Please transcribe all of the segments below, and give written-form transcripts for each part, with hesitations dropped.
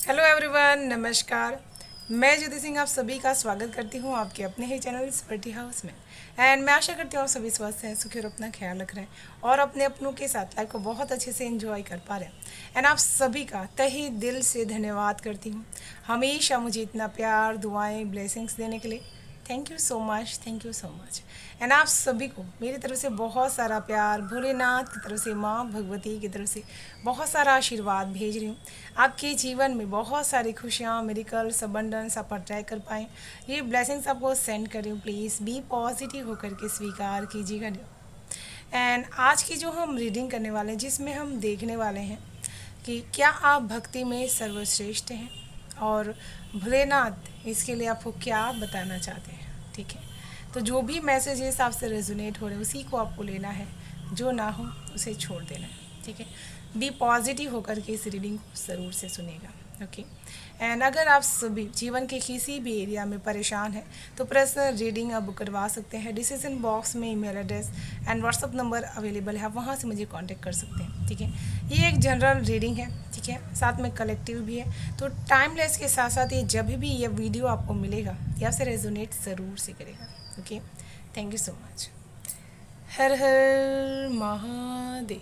Hello everyone, नमस्कार। मैं ज्योति सिंह आप सभी का स्वागत करती हूँ आपके अपने ही चैनल स्पर्टी हाउस में। एंड मैं आशा करती हूँ आप सभी स्वस्थ हैं, सुखी और अपना ख्याल रख रहे हैं और अपने अपनों के साथ लाइफ को बहुत अच्छे से एंजॉय कर पा रहे हैं। एंड आप सभी का तहे दिल से धन्यवाद करती हूँ हमेशा मुझे इतना प्यार, दुआएं, ब्लेसिंग्स देने के लिए। Thank you so much, thank you so much. And आप सभी को मेरी तरफ से बहुत सारा प्यार, भोलेनाथ की तरफ से, माँ भगवती की तरफ से बहुत सारा आशीर्वाद भेज रही हूँ। आपके जीवन में बहुत सारी खुशियाँ, मेरिकल्स, अबंडेंस आप अट्रैक्ट कर पाएँ, ये ब्लेसिंग्स आपको सेंड कर रही हूँ। प्लीज़ बी पॉजिटिव होकर के स्वीकार कीजिएगा। एंड आज की जो हम रीडिंग करने वाले हैं, जिसमें हम देखने वाले हैं कि क्या आप भक्ति में सर्वश्रेष्ठ हैं और भोलेनाथ इसके लिए आपको क्या बताना चाहते हैं। ठीक है, तो जो भी मैसेजेस आपसे रेजोनेट हो रहे हैं उसी को आपको लेना है, जो ना हो उसे छोड़ देना है। ठीक है, बी पॉजिटिव होकर के इस रीडिंग को ज़रूर से सुनेगा। ओके, एंड अगर आप सभी जीवन के किसी भी एरिया में परेशान हैं तो पर्सनल रीडिंग आप बुक करवा सकते हैं। डिस्क्रिप्शन बॉक्स में email address and WhatsApp number available है, आप वहाँ से मुझे कांटेक्ट कर सकते हैं। ठीक है, ये एक जनरल रीडिंग है, ठीक है, साथ में कलेक्टिव भी है। तो टाइमलेस के साथ साथ ये जब भी ये वीडियो आपको मिलेगा ये आपसे रेजोनेट ज़रूर से करेगा। Okay, thank you so much. Har Har Mahadev.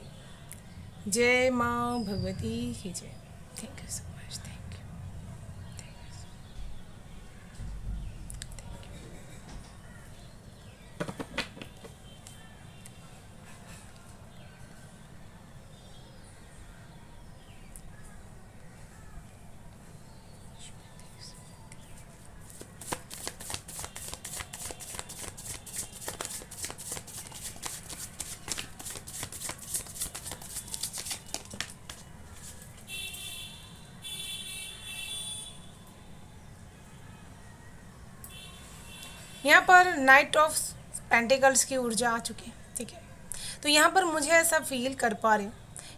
जय माँ भगवती की जय। Thank you so much, thank you. यहाँ पर नाइट ऑफ पेंटिकल्स की ऊर्जा आ चुकी है। ठीक है, तो यहाँ पर मुझे ऐसा फील कर पा रही हूँ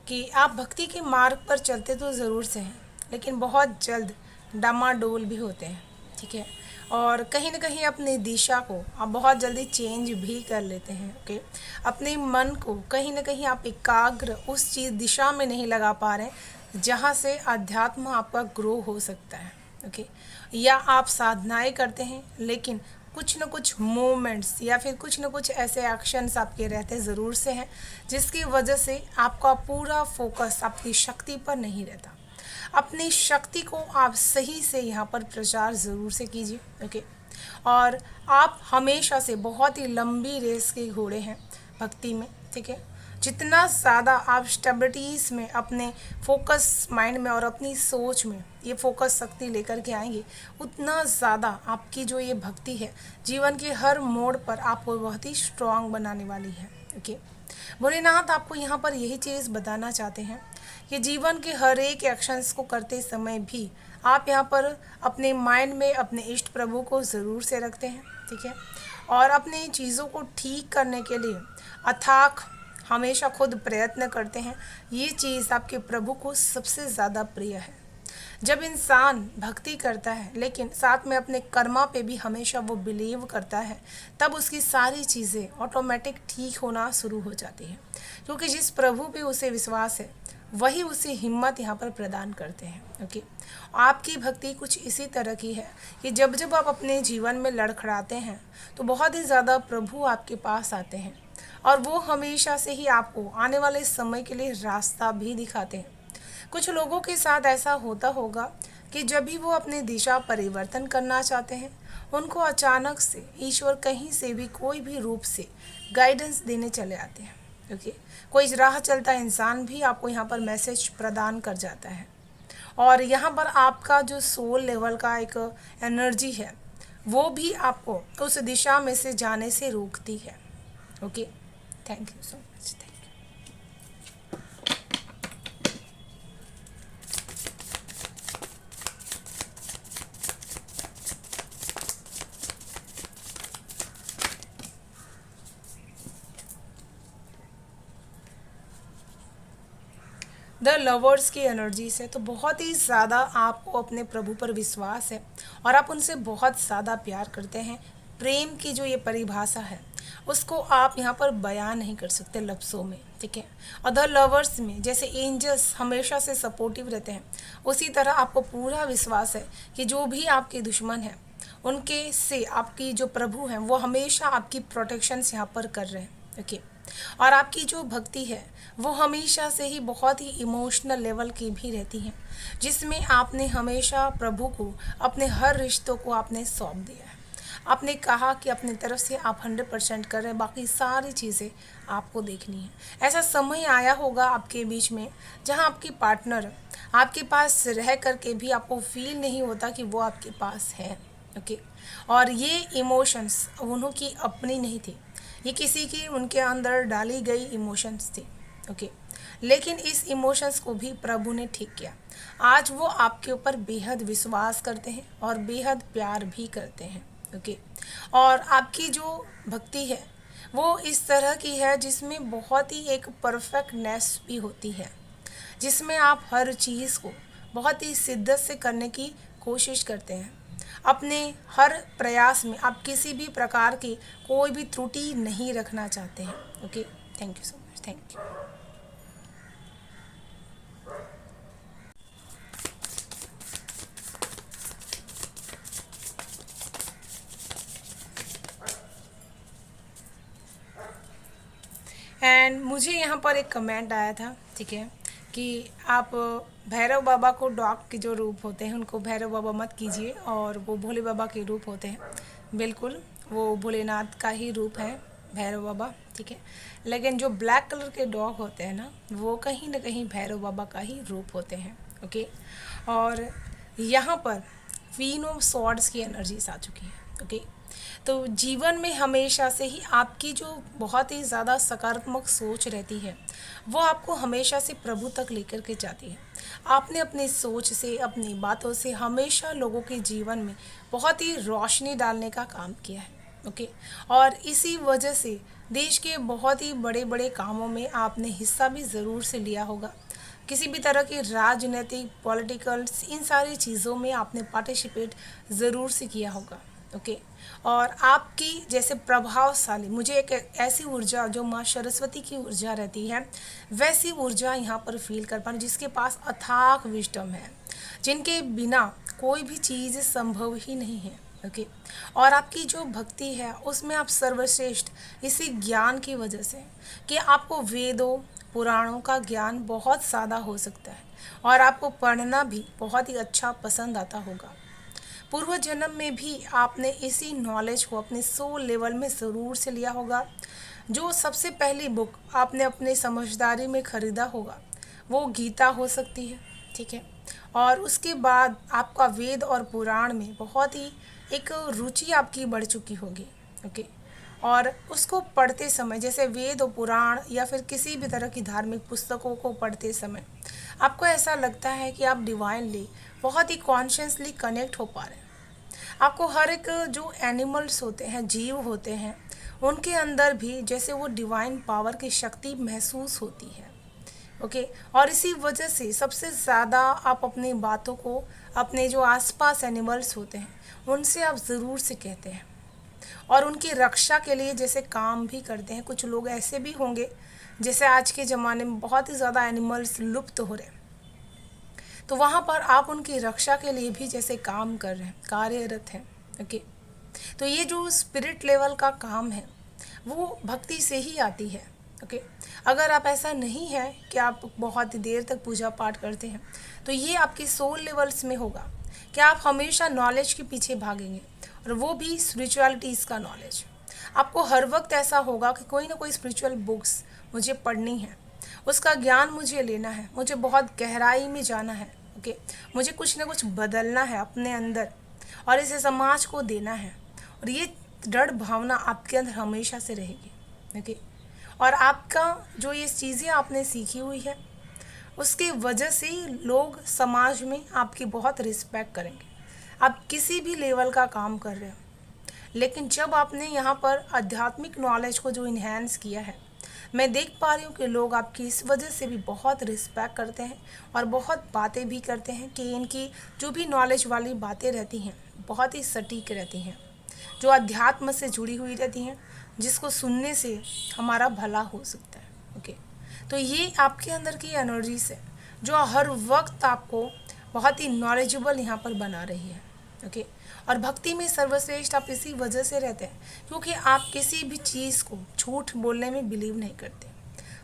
कि आप भक्ति के मार्ग पर चलते तो ज़रूर से हैं, लेकिन बहुत जल्द डामाडोल भी होते हैं। ठीक है, और कहीं ना कहीं अपनी दिशा को आप बहुत जल्दी चेंज भी कर लेते हैं। ओके, अपने मन को कहीं ना कहीं आप एकाग्र उस चीज़ दिशा में नहीं लगा पा रहे जहाँ से अध्यात्म आपका ग्रो हो सकता है। ओके, या आप साधनाएं करते हैं लेकिन कुछ न कुछ मोमेंट्स या फिर कुछ न कुछ ऐसे एक्शंस आपके रहते ज़रूर से हैं जिसकी वजह से आपका पूरा फोकस आपकी शक्ति पर नहीं रहता। अपनी शक्ति को आप सही से यहाँ पर प्रचार ज़रूर से कीजिए। ओके, और आप हमेशा से बहुत ही लंबी रेस के घोड़े हैं भक्ति में। ठीक है, जितना ज़्यादा आप स्टेबिलिटीज़ में अपने फोकस माइंड में और अपनी सोच में ये फोकस शक्ति लेकर के आएंगे, उतना ज़्यादा आपकी जो ये भक्ति है जीवन के हर मोड़ पर आपको बहुत ही स्ट्रांग बनाने वाली है। ओके, भोलेनाथ आपको यहाँ पर यही चीज़ बताना चाहते हैं कि जीवन के हर एक एक्शंस को करते समय भी आप यहाँ पर अपने माइंड में अपने इष्ट प्रभु को ज़रूर से रखते हैं। ठीक है, और अपनी चीज़ों को ठीक करने के लिए अथाक हमेशा खुद प्रयत्न करते हैं। ये चीज़ आपके प्रभु को सबसे ज़्यादा प्रिय है। जब इंसान भक्ति करता है लेकिन साथ में अपने कर्मा पे भी हमेशा वो बिलीव करता है, तब उसकी सारी चीज़ें ऑटोमेटिक ठीक होना शुरू हो जाती हैं, क्योंकि जिस प्रभु पे उसे विश्वास है वही उसे हिम्मत यहाँ पर प्रदान करते हैं। ओके, आपकी भक्ति कुछ इसी तरह की है कि जब जब आप अपने जीवन में लड़खड़ाते हैं तो बहुत ही ज़्यादा प्रभु आपके पास आते हैं और वो हमेशा से ही आपको आने वाले समय के लिए रास्ता भी दिखाते हैं। कुछ लोगों के साथ ऐसा होता होगा कि जब भी वो अपनी दिशा परिवर्तन करना चाहते हैं उनको अचानक से ईश्वर कहीं से भी कोई भी रूप से गाइडेंस देने चले आते हैं। ओके, कोई राह चलता इंसान भी आपको यहाँ पर मैसेज प्रदान कर जाता है और यहाँ पर आपका जो सोल लेवल का एक एनर्जी है वो भी आपको उस दिशा में से जाने से रोकती है। Okay, thank you so much, thank you. The lovers की एनर्जी से तो बहुत ही ज़्यादा आपको अपने प्रभु पर विश्वास है और आप उनसे बहुत ज़्यादा प्यार करते हैं। प्रेम की जो ये परिभाषा है उसको आप यहाँ पर बयान नहीं कर सकते लफ्ज़ों में। ठीक है। अदर लवर्स में जैसे एंजल्स हमेशा से सपोर्टिव रहते हैं, उसी तरह आपको पूरा विश्वास है कि जो भी आपके दुश्मन हैं उनके से आपकी जो प्रभु हैं वो हमेशा आपकी प्रोटेक्शन यहाँ पर कर रहे हैं। ओके। और आपकी जो भक्ति है वो हमेशा से ही बहुत ही इमोशनल लेवल की भी रहती है, जिसमें आपने हमेशा प्रभु को अपने हर रिश्तों को आपने सौंप दिया है। आपने कहा कि अपनी तरफ से आप 100% कर रहे हैं, बाकी सारी चीज़ें आपको देखनी है। ऐसा समय आया होगा आपके बीच में जहां आपकी पार्टनर आपके पास रह करके भी आपको फील नहीं होता कि वो आपके पास है। ओके। और ये इमोशंस उन्हों की अपनी नहीं थी, ये किसी की उनके अंदर डाली गई इमोशंस थी। ओके। लेकिन इस इमोशंस को भी प्रभु ने ठीक किया। आज वो आपके ऊपर बेहद विश्वास करते हैं और बेहद प्यार भी करते हैं। ओके। और आपकी जो भक्ति है वो इस तरह की है जिसमें बहुत ही एक परफेक्टनेस भी होती है, जिसमें आप हर चीज़ को बहुत ही शिद्दत से करने की कोशिश करते हैं। अपने हर प्रयास में आप किसी भी प्रकार की कोई भी त्रुटि नहीं रखना चाहते हैं। Okay. Thank you so much. Thank you. And मुझे यहाँ पर एक कमेंट आया था, ठीक है, कि आप भैरव बाबा को डॉग के जो रूप होते हैं उनको भैरव बाबा मत कीजिए, और वो भोले बाबा के रूप होते हैं। बिल्कुल वो भोलेनाथ का ही रूप है भैरव बाबा, ठीक है। लेकिन जो ब्लैक कलर के डॉग होते हैं वो कहीं ना कहीं भैरव बाबा का ही रूप होते हैं। ओके। और यहाँ पर क्वीन ऑफ सॉर्ड्स की एनर्जीज आ चुकी है। ओके। तो जीवन में हमेशा से ही आपकी जो बहुत ही ज़्यादा सकारात्मक सोच रहती है वो आपको हमेशा से प्रभु तक लेकर के जाती है। आपने अपनी सोच से, अपनी बातों से हमेशा लोगों के जीवन में बहुत ही रोशनी डालने का काम किया है। ओके। और इसी वजह से देश के बहुत ही बड़े बड़े कामों में आपने हिस्सा भी ज़रूर से लिया होगा। किसी भी तरह की राजनीतिक, पॉलिटिकल्स, इन सारी चीज़ों में आपने पार्टिसिपेट ज़रूर से किया होगा। ओके। और आपकी जैसे प्रभावशाली, मुझे एक ऐसी ऊर्जा जो माँ सरस्वती की ऊर्जा रहती है वैसी ऊर्जा यहाँ पर फील कर पा रही, जिसके पास अथाक विजडम है, जिनके बिना कोई भी चीज़ संभव ही नहीं है। ओके। और आपकी जो भक्ति है उसमें आप सर्वश्रेष्ठ इसी ज्ञान की वजह से कि आपको वेदों पुराणों का ज्ञान बहुत ज़्यादा हो सकता है और आपको पढ़ना भी बहुत ही अच्छा पसंद आता होगा। पूर्व जन्म में भी आपने इसी नॉलेज को अपने सोल लेवल में ज़रूर से लिया होगा। जो सबसे पहली बुक आपने अपने समझदारी में ख़रीदा होगा वो गीता हो सकती है, ठीक है। और उसके बाद आपका वेद और पुराण में बहुत ही एक रुचि आपकी बढ़ चुकी होगी। ओके। और उसको पढ़ते समय, जैसे वेद और पुराण या फिर किसी भी तरह की धार्मिक पुस्तकों को पढ़ते समय आपको ऐसा लगता है कि आप डिवाइनली बहुत ही कॉन्शियसली कनेक्ट हो पा रहे हैं। आपको हर एक जो एनिमल्स होते हैं, जीव होते हैं, उनके अंदर भी जैसे वो डिवाइन पावर की शक्ति महसूस होती है। ओके। और इसी वजह से सबसे ज़्यादा आप अपनी बातों को अपने जो आसपास एनिमल्स होते हैं उनसे आप ज़रूर से कहते हैं और उनकी रक्षा के लिए जैसे काम भी करते हैं। कुछ लोग ऐसे भी होंगे जैसे आज के ज़माने में बहुत ही ज़्यादा एनिमल्स लुप्त हो रहे हैं, तो वहाँ पर आप उनकी रक्षा के लिए भी जैसे काम कर रहे हैं, कार्यरत हैं। ओके। तो ये जो स्पिरिट लेवल का काम है वो भक्ति से ही आती है। ओके। अगर आप ऐसा नहीं है कि आप बहुत देर तक पूजा पाठ करते हैं तो ये आपके सोल लेवल्स में होगा कि आप हमेशा नॉलेज के पीछे भागेंगे, और वो भी स्पिरिचुअलिटीज़ का नॉलेज। आपको हर वक्त ऐसा होगा कि कोई ना कोई स्पिरिचुअल बुक्स मुझे पढ़नी है, उसका ज्ञान मुझे लेना है, मुझे बहुत गहराई में जाना है। ओके। मुझे कुछ ना कुछ बदलना है अपने अंदर और इसे समाज को देना है, और ये दृढ़ भावना आपके अंदर हमेशा से रहेगी। ओके। और आपका जो ये चीज़ें आपने सीखी हुई है उसके वजह से लोग समाज में आपकी बहुत रिस्पेक्ट करेंगे। आप किसी भी लेवल का काम कर रहे हो, लेकिन जब आपने यहाँ पर आध्यात्मिक नॉलेज को जो इन्हेंस किया है, मैं देख पा रही हूँ कि लोग आपकी इस वजह से भी बहुत रिस्पेक्ट करते हैं और बहुत बातें भी करते हैं कि इनकी जो भी नॉलेज वाली बातें रहती हैं बहुत ही सटीक रहती हैं, जो अध्यात्म से जुड़ी हुई रहती हैं, जिसको सुनने से हमारा भला हो सकता है। ओके। तो ये आपके अंदर की एनर्जी से जो हर वक्त आपको बहुत ही नॉलेजेबल यहाँ पर बना रही है। ओके। और भक्ति में सर्वश्रेष्ठ आप इसी वजह से रहते हैं क्योंकि आप किसी भी चीज़ को झूठ बोलने में बिलीव नहीं करते,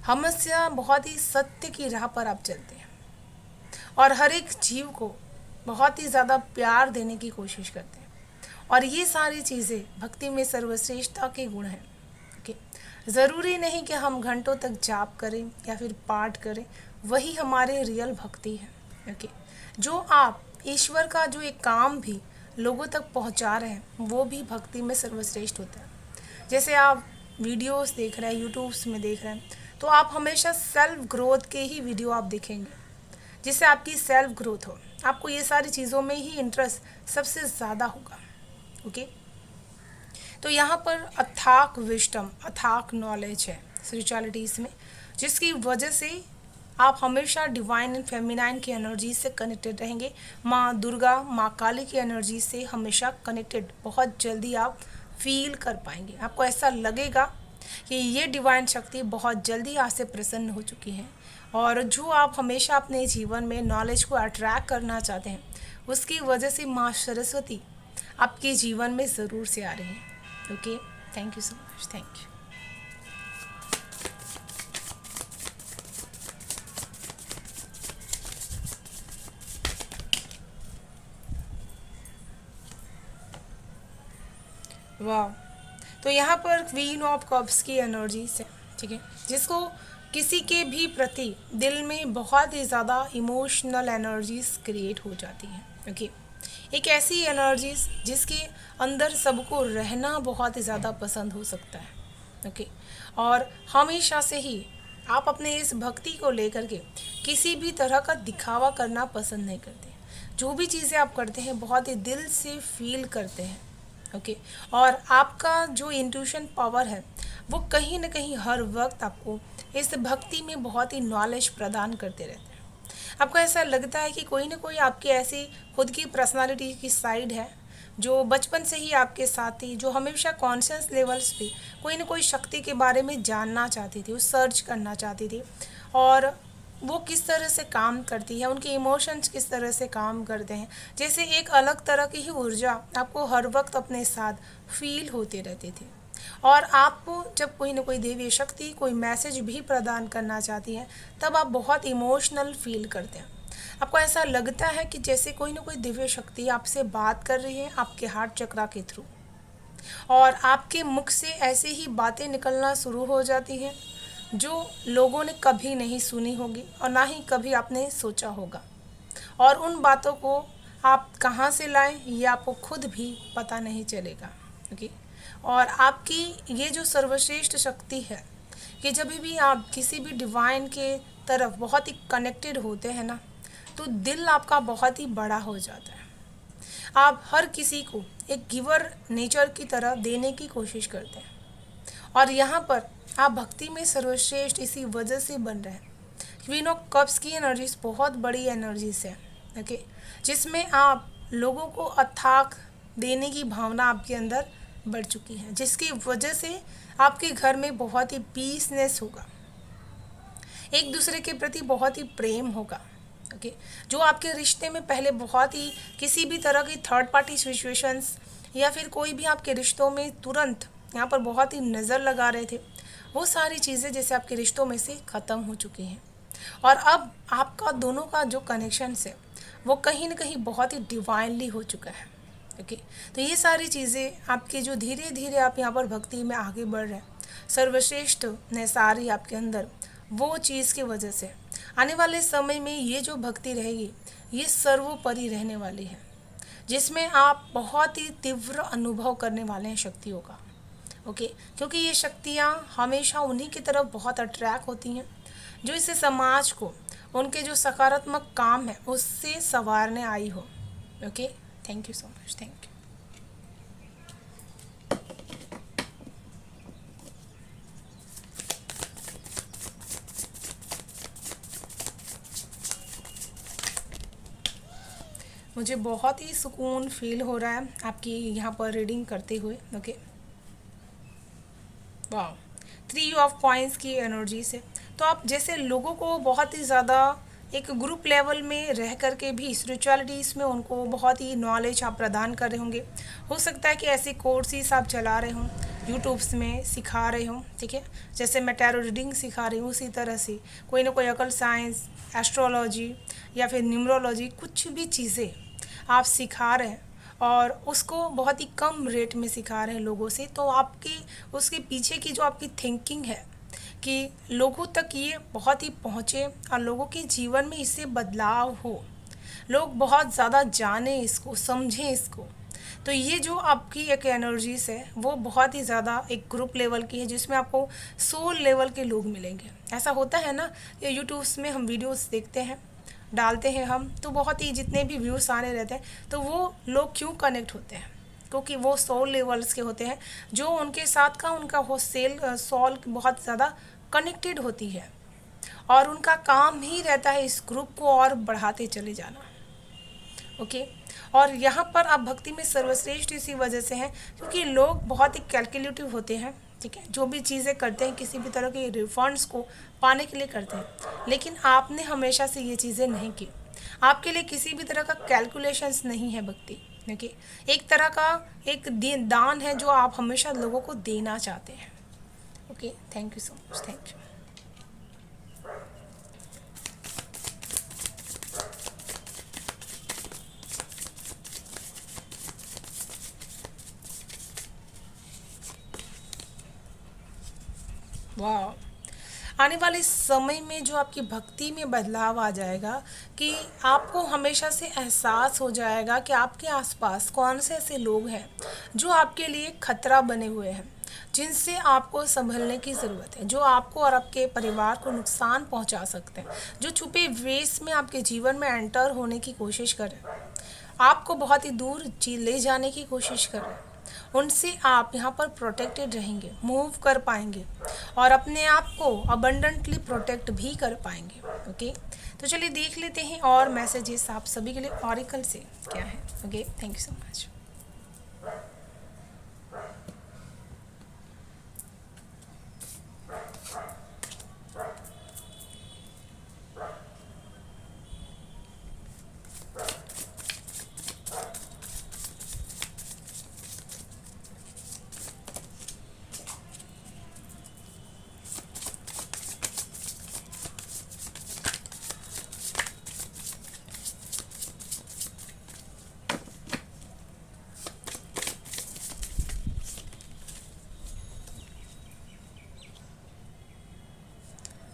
हमेशा बहुत ही सत्य की राह पर आप चलते हैं और हर एक जीव को बहुत ही ज़्यादा प्यार देने की कोशिश करते हैं। और ये सारी चीज़ें भक्ति में सर्वश्रेष्ठता के गुण हैं। ओके। ज़रूरी नहीं कि हम घंटों तक जाप करें या फिर पाठ करें, वही हमारे रियल भक्ति है। ओके। जो आप ईश्वर का जो एक काम भी लोगों तक पहुंचा रहे हैं वो भी भक्ति में सर्वश्रेष्ठ होता है। जैसे आप वीडियोस देख रहे हैं, यूट्यूब्स में देख रहे हैं, तो आप हमेशा सेल्फ ग्रोथ के ही वीडियो आप देखेंगे जिससे आपकी सेल्फ ग्रोथ हो। आपको ये सारी चीज़ों में ही इंटरेस्ट सबसे ज़्यादा होगा। ओके। तो यहाँ पर अथाक विजडम, अथाक नॉलेज है स्पिरिचुअलिटीज़ में, जिसकी वजह से आप हमेशा डिवाइन एंड फेमिनाइन की एनर्जी से कनेक्टेड रहेंगे। माँ दुर्गा, माँ काली की एनर्जी से हमेशा कनेक्टेड बहुत जल्दी आप फील कर पाएंगे। आपको ऐसा लगेगा कि ये डिवाइन शक्ति बहुत जल्दी आज से प्रसन्न हो चुकी है और जो आप हमेशा अपने जीवन में नॉलेज को अट्रैक्ट करना चाहते हैं उसकी वजह से माँ सरस्वती आपके जीवन में ज़रूर से आ रही है। Okay. Thank you so much. Thank you. वाह। तो यहाँ पर क्वीन ऑफ कप्स की एनर्जी से, ठीक है, जिसको किसी के भी प्रति दिल में बहुत ही ज़्यादा इमोशनल एनर्जीज क्रिएट हो जाती हैं। ओके। एक ऐसी एनर्जीज जिसके अंदर सबको रहना बहुत ही ज़्यादा पसंद हो सकता है। ओके। और हमेशा से ही आप अपने इस भक्ति को लेकर के किसी भी तरह का दिखावा करना पसंद नहीं करते। जो भी चीज़ें आप करते हैं बहुत ही दिल से फील करते हैं। ओके। और आपका जो इंट्यूशन पावर है वो कहीं ना कहीं हर वक्त आपको इस भक्ति में बहुत ही नॉलेज प्रदान करते रहते हैं। आपको ऐसा लगता है कि कोई ना कोई आपकी ऐसी खुद की पर्सनालिटी की साइड है जो बचपन से ही आपके साथ थी, जो हमेशा कॉन्शियस लेवल्स पे कोई ना कोई शक्ति के बारे में जानना चाहती थी, वो सर्च करना चाहती थी और वो किस तरह से काम करती है, उनके इमोशंस किस तरह से काम करते हैं, जैसे एक अलग तरह की ही ऊर्जा आपको हर वक्त अपने साथ फील होती रहती थी। और आपको जब कोई ना कोई देवी शक्ति कोई मैसेज भी प्रदान करना चाहती है तब आप बहुत इमोशनल फील करते हैं। आपको ऐसा लगता है कि जैसे कोई ना कोई दिव्य शक्ति आपसे बात कर रही है आपके हार्ट चक्रा के थ्रू और आपके मुख से ऐसे ही बातें निकलना शुरू हो जाती हैं जो लोगों ने कभी नहीं सुनी होगी और ना ही कभी आपने सोचा होगा। और उन बातों को आप कहाँ से लाएं ये आपको खुद भी पता नहीं चलेगा। ओके। और आपकी ये जो सर्वश्रेष्ठ शक्ति है कि जब भी आप किसी भी डिवाइन के तरफ बहुत ही कनेक्टेड होते हैं ना तो दिल आपका बहुत ही बड़ा हो जाता है। आप हर किसी को एक गिवर नेचर की तरह देने की कोशिश करते हैं और यहाँ पर आप भक्ति में सर्वश्रेष्ठ इसी वजह से बन रहे हैं। क्वीन ऑफ कप्स की एनर्जीज बहुत बड़ी एनर्जीज है। ओके। जिसमें आप लोगों को अथाक देने की भावना आपके अंदर बढ़ चुकी है जिसकी वजह से आपके घर में बहुत ही पीसनेस होगा, एक दूसरे के प्रति बहुत ही प्रेम होगा। ओके। जो आपके रिश्ते में पहले बहुत ही किसी भी तरह की थर्ड पार्टी सिचुएशंस या फिर कोई भी आपके रिश्तों में तुरंत यहाँ पर बहुत ही नज़र लगा रहे थे वो सारी चीज़ें जैसे आपके रिश्तों में से ख़त्म हो चुकी हैं और अब आपका दोनों का जो कनेक्शन है वो कहीं ना कहीं बहुत ही डिवाइनली हो चुका है। ओके। तो ये सारी चीज़ें आपकी जो धीरे धीरे आप यहाँ पर भक्ति में आगे बढ़ रहे हैं सर्वश्रेष्ठ ने सारी आपके अंदर वो चीज़ की वजह से आने वाले समय में ये जो भक्ति रहेगी ये सर्वोपरि रहने वाली है जिसमें आप बहुत ही तीव्र अनुभव करने वाले हैं शक्तियों का। ओके। क्योंकि ये शक्तियाँ हमेशा उन्हीं की तरफ बहुत अट्रैक्ट होती हैं जो इस समाज को उनके जो सकारात्मक काम है उससे संवारने आई हो। Okay. Thank you so much. Thank you. मुझे बहुत ही सुकून फील हो रहा है आपकी यहाँ पर रीडिंग करते हुए। ओके। वाह। 3 ऑफ कॉइन्स की एनर्जी से तो आप जैसे लोगों को बहुत ही ज़्यादा एक ग्रुप लेवल में रह कर के भी स्पिरिचुअलिटीज़ में उनको बहुत ही नॉलेज आप प्रदान कर रहे होंगे। हो सकता है कि ऐसे कोर्सेज आप चला रहे हों, यूट्यूब्स में सिखा रहे हों, ठीक है। जैसे मैं टैरो रीडिंग सिखा रही हूँ, उसी तरह से कोई ना कोई अकल साइंस, एस्ट्रोलॉजी या फिर न्यूमरोलॉजी, कुछ भी चीज़ें आप सिखा रहे हैं और उसको बहुत ही कम रेट में सिखा रहे हैं लोगों से, तो आपकी उसके पीछे की जो आपकी थिंकिंग है कि लोगों तक ये बहुत ही पहुँचे और लोगों के जीवन में इससे बदलाव हो, लोग बहुत ज़्यादा जानें इसको, समझें इसको। तो ये जो आपकी एक एनर्जीज है वो बहुत ही ज़्यादा एक ग्रुप लेवल की है, जिसमें आपको सोल लेवल के लोग मिलेंगे। ऐसा होता है ना, ये यूट्यूब्स में हम वीडियोस देखते हैं, डालते हैं हम, तो बहुत ही जितने भी व्यूज़ आने रहते हैं, तो वो लोग क्यों कनेक्ट होते हैं? क्योंकि वो सोल लेवल्स के होते हैं, जो उनके साथ का उनका हो सोल बहुत ज़्यादा कनेक्टेड होती है और उनका काम ही रहता है इस ग्रुप को और बढ़ाते चले जाना। ओके। और यहाँ पर आप भक्ति में सर्वश्रेष्ठ इसी वजह से हैं क्योंकि लोग बहुत ही कैलकुलेटिव होते हैं, ठीक है। जो भी चीज़ें करते हैं किसी भी तरह के रिफंड्स को पाने के लिए करते हैं, लेकिन आपने हमेशा से ये चीज़ें नहीं की। आपके लिए किसी भी तरह का कैलकुलेशंस नहीं है भक्ति, ओके। एक तरह का एक दान है जो आप हमेशा लोगों को देना चाहते हैं। Okay, thank you so much, thank you. वाह। आने वाले समय में जो आपकी भक्ति में बदलाव आ जाएगा कि आपको हमेशा से एहसास हो जाएगा कि आपके आसपास कौन से ऐसे लोग हैं जो आपके लिए खतरा बने हुए हैं, जिनसे आपको संभलने की ज़रूरत है, जो आपको और आपके परिवार को नुकसान पहुंचा सकते हैं, जो छुपे वेस में आपके जीवन में एंटर होने की कोशिश कर रहे हैं, आपको बहुत ही दूर ले जाने की कोशिश कर रहे हैं। उनसे आप यहाँ पर प्रोटेक्टेड रहेंगे, मूव कर पाएंगे और अपने आप को अबंडेंटली प्रोटेक्ट भी कर पाएंगे। ओके, तो चलिए देख लेते हैं और मैसेजेस आप सभी के लिए ऑरिकल से क्या है। Okay, thank you so much.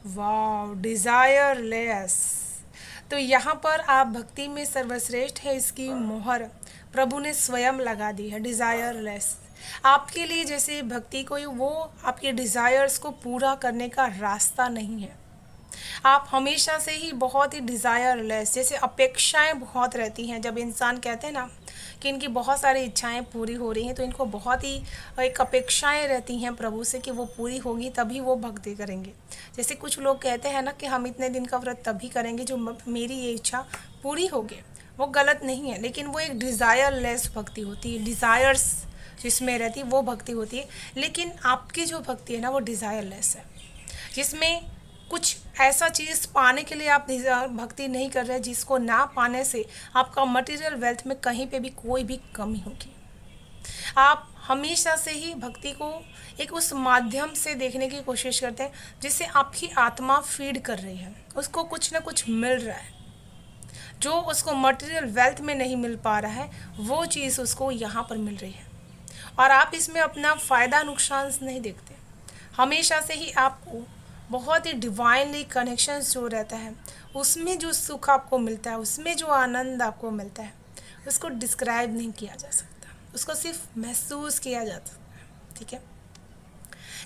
वाह, डिज़ायरलेस। तो यहाँ पर आप भक्ति में सर्वश्रेष्ठ है, इसकी मोहर प्रभु ने स्वयं लगा दी है, डिज़ायरलेस। आपके लिए जैसे भक्ति कोई वो आपके डिज़ायर्स को पूरा करने का रास्ता नहीं है। आप हमेशा से ही बहुत ही डिज़ायरलेस, जैसे अपेक्षाएं बहुत रहती हैं। जब इंसान कहते हैं ना कि इनकी बहुत सारी इच्छाएं पूरी हो रही हैं, तो इनको बहुत ही एक अपेक्षाएं रहती हैं प्रभु से कि वो पूरी होगी तभी वो भक्ति करेंगे। जैसे कुछ लोग कहते हैं ना कि हम इतने दिन का व्रत तभी करेंगे जो मेरी ये इच्छा पूरी होगी। वो गलत नहीं है, लेकिन वो एक डिज़ायरलेस भक्ति होती है, डिज़ायर्स जिसमें रहती है वो भक्ति होती है। लेकिन आपकी जो भक्ति है ना वो डिज़ायरलेस है, जिसमें कुछ ऐसा चीज़ पाने के लिए आप भक्ति नहीं कर रहे जिसको ना पाने से आपका मटेरियल वेल्थ में कहीं पे भी कोई भी कमी होगी। आप हमेशा से ही भक्ति को एक उस माध्यम से देखने की कोशिश करते हैं जिससे आपकी आत्मा फीड कर रही है, उसको कुछ ना कुछ मिल रहा है, जो उसको मटेरियल वेल्थ में नहीं मिल पा रहा है वो चीज़ उसको यहाँ पर मिल रही है। और आप इसमें अपना फ़ायदा नुकसान नहीं देखते। हमेशा से ही आपको बहुत ही डिवाइनली कनेक्शंस जो रहता है, उसमें जो सुख आपको मिलता है, उसमें जो आनंद आपको मिलता है, उसको डिस्क्राइब नहीं किया जा सकता, उसको सिर्फ महसूस किया जा सकता है, ठीक है।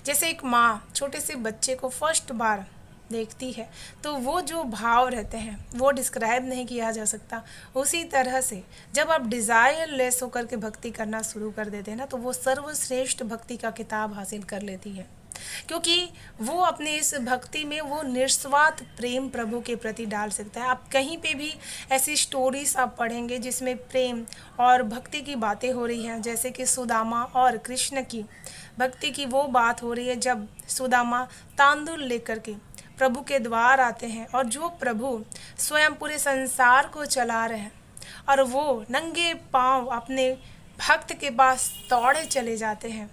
जैसे एक माँ छोटे से बच्चे को फर्स्ट बार देखती है तो वो जो भाव रहते हैं वो डिस्क्राइब नहीं किया जा सकता। उसी तरह से जब आप डिज़ायरलेस होकर के भक्ति करना शुरू कर देते हैं ना, तो वो सर्वश्रेष्ठ भक्ति का किताब हासिल कर लेती है, क्योंकि वो अपने इस भक्ति में वो निस्वार्थ प्रेम प्रभु के प्रति डाल सकता है। आप कहीं पे भी ऐसी स्टोरीज आप पढ़ेंगे जिसमें प्रेम और भक्ति की बातें हो रही हैं, जैसे कि सुदामा और कृष्ण की भक्ति की वो बात हो रही है जब सुदामा तांदुल लेकर के प्रभु के द्वार आते हैं और जो प्रभु स्वयं पूरे संसार को चला रहे हैं और वो नंगे पांव अपने भक्त के पास दौड़े चले जाते हैं,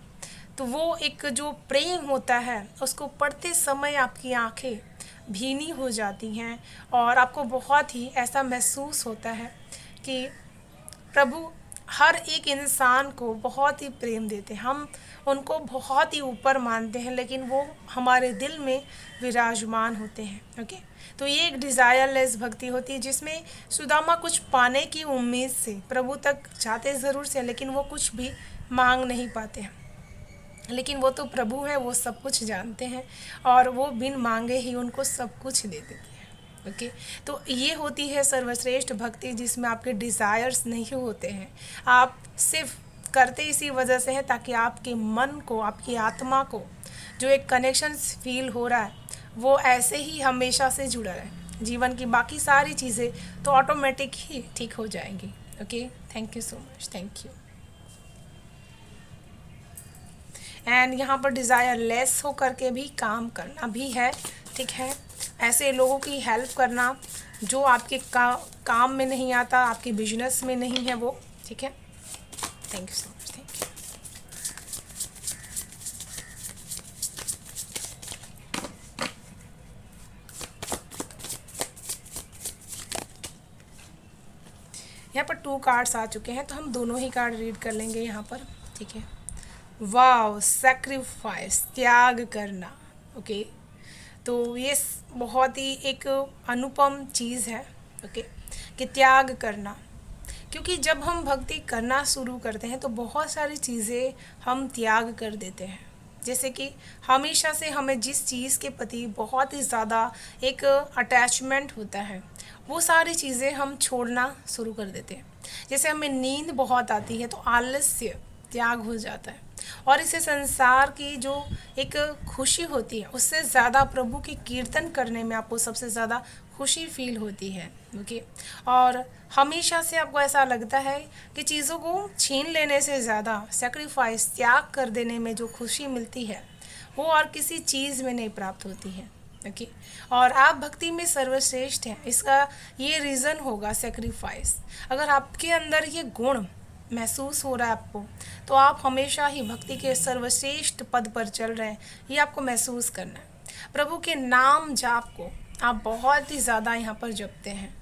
तो वो एक जो प्रेम होता है उसको पढ़ते समय आपकी आंखें भीनी हो जाती हैं और आपको बहुत ही ऐसा महसूस होता है कि प्रभु हर एक इंसान को बहुत ही प्रेम देते हैं। हम उनको बहुत ही ऊपर मानते हैं लेकिन वो हमारे दिल में विराजमान होते हैं। ओके, तो ये एक डिज़ायरलेस भक्ति होती है जिसमें सुदामा कुछ पाने की उम्मीद से प्रभु तक जाते ज़रूर से लेकिन वो कुछ भी मांग नहीं पाते हैं। लेकिन वो तो प्रभु हैं, वो सब कुछ जानते हैं और वो बिन मांगे ही उनको सब कुछ दे देते हैं। ओके, तो ये होती है सर्वश्रेष्ठ भक्ति जिसमें आपके डिज़ायर्स नहीं होते हैं, आप सिर्फ करते इसी वजह से हैं ताकि आपके मन को, आपकी आत्मा को जो एक कनेक्शन फील हो रहा है वो ऐसे ही हमेशा से जुड़ा रहे। जीवन की बाकी सारी चीज़ें तो ऑटोमेटिक ही ठीक हो जाएंगी। Okay, thank you so much, thank you. And यहाँ पर डिज़ायर लेस हो करके भी काम करना भी है, ठीक है। ऐसे लोगों की हेल्प करना जो आपके काम में नहीं आता, आपके बिजनेस में नहीं है वो, ठीक है। Thank you so much, thank you. यहाँ पर 2 कार्ड्स आ चुके हैं तो हम दोनों ही कार्ड रीड कर लेंगे यहाँ पर, ठीक है। वाव, सैक्रिफाइस, त्याग करना। ओके, तो ये बहुत ही एक अनुपम चीज़ है। ओके, कि त्याग करना, क्योंकि जब हम भक्ति करना शुरू करते हैं तो बहुत सारी चीज़ें हम त्याग कर देते हैं। जैसे कि हमेशा से हमें जिस चीज़ के प्रति बहुत ही ज़्यादा एक अटैचमेंट होता है वो सारी चीज़ें हम छोड़ना शुरू कर देते हैं। जैसे हमें नींद बहुत आती है तो आलस्य त्याग हो जाता है और इसे संसार की जो एक खुशी होती है उससे ज़्यादा प्रभु की कीर्तन करने में आपको सबसे ज़्यादा खुशी फील होती है। ओके, और हमेशा से आपको ऐसा लगता है कि चीज़ों को छीन लेने से ज़्यादा सेक्रीफाइस, त्याग कर देने में जो खुशी मिलती है वो और किसी चीज़ में नहीं प्राप्त होती है। ओके, और आप भक्ति में सर्वश्रेष्ठ हैं इसका ये रीज़न होगा सेक्रीफाइस। अगर आपके अंदर ये गुण महसूस हो रहा है आपको, तो आप हमेशा ही भक्ति के सर्वश्रेष्ठ पद पर चल रहे हैं, ये आपको महसूस करना है। प्रभु के नाम जाप को आप बहुत ही ज़्यादा यहाँ पर जपते हैं।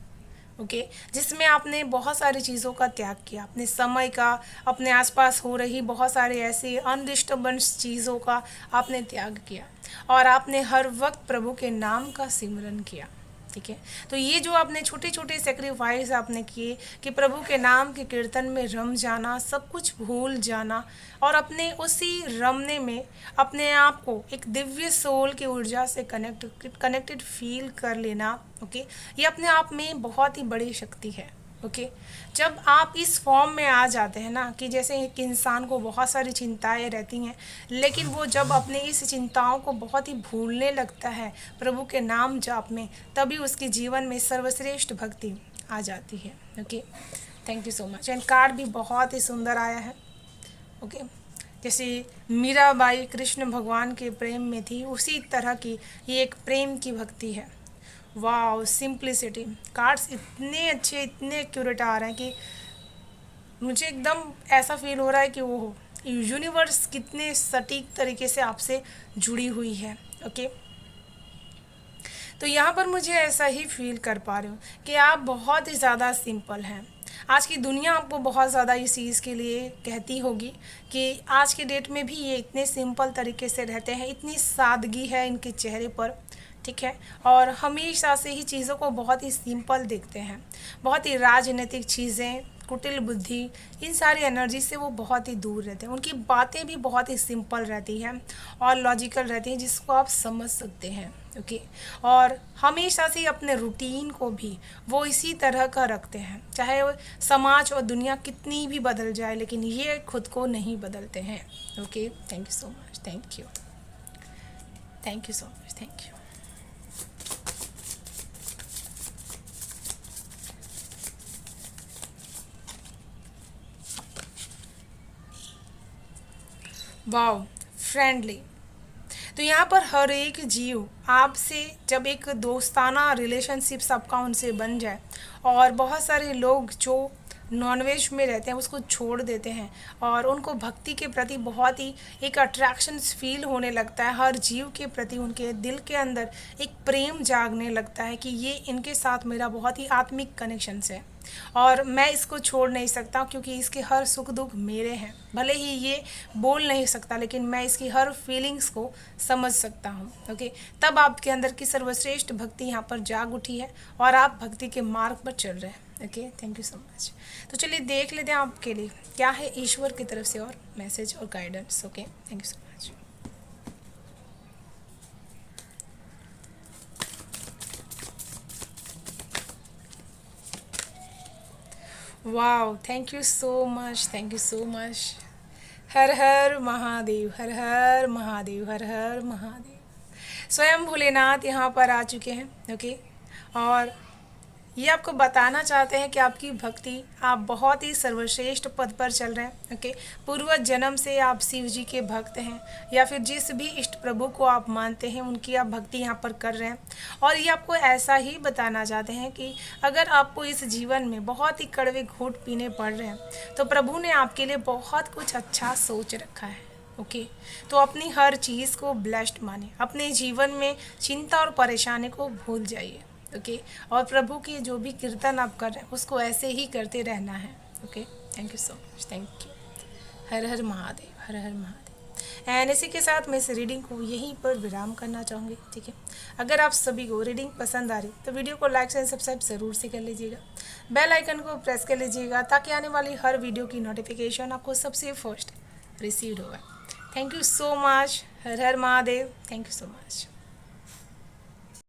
ओके, जिसमें आपने बहुत सारी चीज़ों का त्याग किया, अपने समय का, अपने आसपास हो रही बहुत सारे ऐसे अनडिस्टर्बेंस चीज़ों का आपने त्याग किया और आपने हर वक्त प्रभु के नाम का सिमरन किया। ठीक है, तो ये जो आपने छोटे छोटे सेक्रीफाइस आपने किए कि प्रभु के नाम के कीर्तन में रम जाना, सब कुछ भूल जाना और अपने उसी रमने में अपने आप को एक दिव्य सोल की ऊर्जा से कनेक्टेड फील कर लेना। ओके, ये अपने आप में बहुत ही बड़ी शक्ति है। ओके, जब आप इस फॉर्म में आ जाते हैं ना कि जैसे एक इंसान को बहुत सारी चिंताएं रहती हैं लेकिन वो जब अपने इस चिंताओं को बहुत ही भूलने लगता है प्रभु के नाम जाप में, तभी उसके जीवन में सर्वश्रेष्ठ भक्ति आ जाती है। Okay, thank you so much. And card भी बहुत ही सुंदर आया है। ओके, जैसे मीराबाई कृष्ण भगवान के प्रेम में थी उसी तरह की ये एक प्रेम की भक्ति है। Wow, simplicity. कार्ड्स इतने अच्छे, इतने एक्यूरेट आ रहे हैं कि मुझे एकदम ऐसा फील हो रहा है कि वो यूनिवर्स कितने सटीक तरीके से आपसे जुड़ी हुई है। ओके, तो यहाँ पर मुझे ऐसा ही फील कर पा रही हूँ कि आप बहुत ही ज़्यादा सिंपल हैं। आज की दुनिया आपको बहुत ज़्यादा इस चीज़ के लिए कहती होगी कि आज के डेट में भी ये इतने सिंपल तरीके से रहते हैं, इतनी सादगी है इनके चेहरे पर। ठीक है, और हमेशा से ही चीज़ों को बहुत ही सिंपल देखते हैं। बहुत ही राजनीतिक चीज़ें, कुटिल बुद्धि, इन सारी एनर्जी से वो बहुत ही दूर रहते हैं। उनकी बातें भी बहुत ही सिंपल रहती हैं और लॉजिकल रहती हैं जिसको आप समझ सकते हैं। ओके, और हमेशा से अपने रूटीन को भी वो इसी तरह का रखते हैं, चाहे वो समाज और दुनिया कितनी भी बदल जाए लेकिन ये खुद को नहीं बदलते हैं। Okay, thank you so much, thank you, thank you so much, thank you. Wow, friendly. तो यहाँ पर हर एक जीव आपसे जब एक दोस्ताना रिलेशनशिप सबका उनसे बन जाए, और बहुत सारे लोग जो नॉनवेज में रहते हैं उसको छोड़ देते हैं और उनको भक्ति के प्रति बहुत ही एक अट्रैक्शन फील होने लगता है, हर जीव के प्रति उनके दिल के अंदर एक प्रेम जागने लगता है कि ये इनके साथ मेरा बहुत ही आत्मिक कनेक्शन है और मैं इसको छोड़ नहीं सकता क्योंकि इसके हर सुख दुख मेरे हैं। भले ही ये बोल नहीं सकता लेकिन मैं इसकी हर फीलिंग्स को समझ सकता हूँ। ओके, तब आपके अंदर की सर्वश्रेष्ठ भक्ति यहाँ पर जाग उठी है और आप भक्ति के मार्ग पर चल रहे हैं। Okay, thank you so much. तो चलिए देख लेते हैं आपके लिए क्या है ईश्वर की तरफ से और मैसेज और guidance. Okay, thank you so much. Wow, thank you so much, thank you so much. Har Har Mahadev, Har Har Mahadev, Har Har Mahadev. स्वयं भोलेनाथ यहाँ पर आ चुके हैं। ओके, और ये आपको बताना चाहते हैं कि आपकी भक्ति, आप बहुत ही सर्वश्रेष्ठ पद पर चल रहे हैं। ओके, पूर्व जन्म से आप शिव जी के भक्त हैं या फिर जिस भी इष्ट प्रभु को आप मानते हैं उनकी आप भक्ति यहाँ पर कर रहे हैं। और ये आपको ऐसा ही बताना चाहते हैं कि अगर आपको इस जीवन में बहुत ही कड़वे घूंट पीने पड़ रहे हैं तो प्रभु ने आपके लिए बहुत कुछ अच्छा सोच रखा है। ओके, तो अपनी हर चीज़ को ब्लेस्ड माने, अपने जीवन में चिंता और परेशानी को भूल जाइए। ओके, और प्रभु की जो भी कीर्तन आप कर रहे हैं उसको ऐसे ही करते रहना है। Okay, thank you so much, thank you. Her Har Mahadev, Har Har Mahadev. And इसी के साथ मैं इस रीडिंग को यहीं पर विराम करना चाहूँगी। ठीक है, अगर आप सभी को रीडिंग पसंद आ रही तो वीडियो को लाइक एंड सब्सक्राइब ज़रूर से कर लीजिएगा, बेल आइकन को प्रेस कर लीजिएगा ताकि आने वाली हर वीडियो की नोटिफिकेशन आपको सबसे फर्स्ट रिसीव होगा। Thank you so much. Har Har Mahadev. Thank you so much.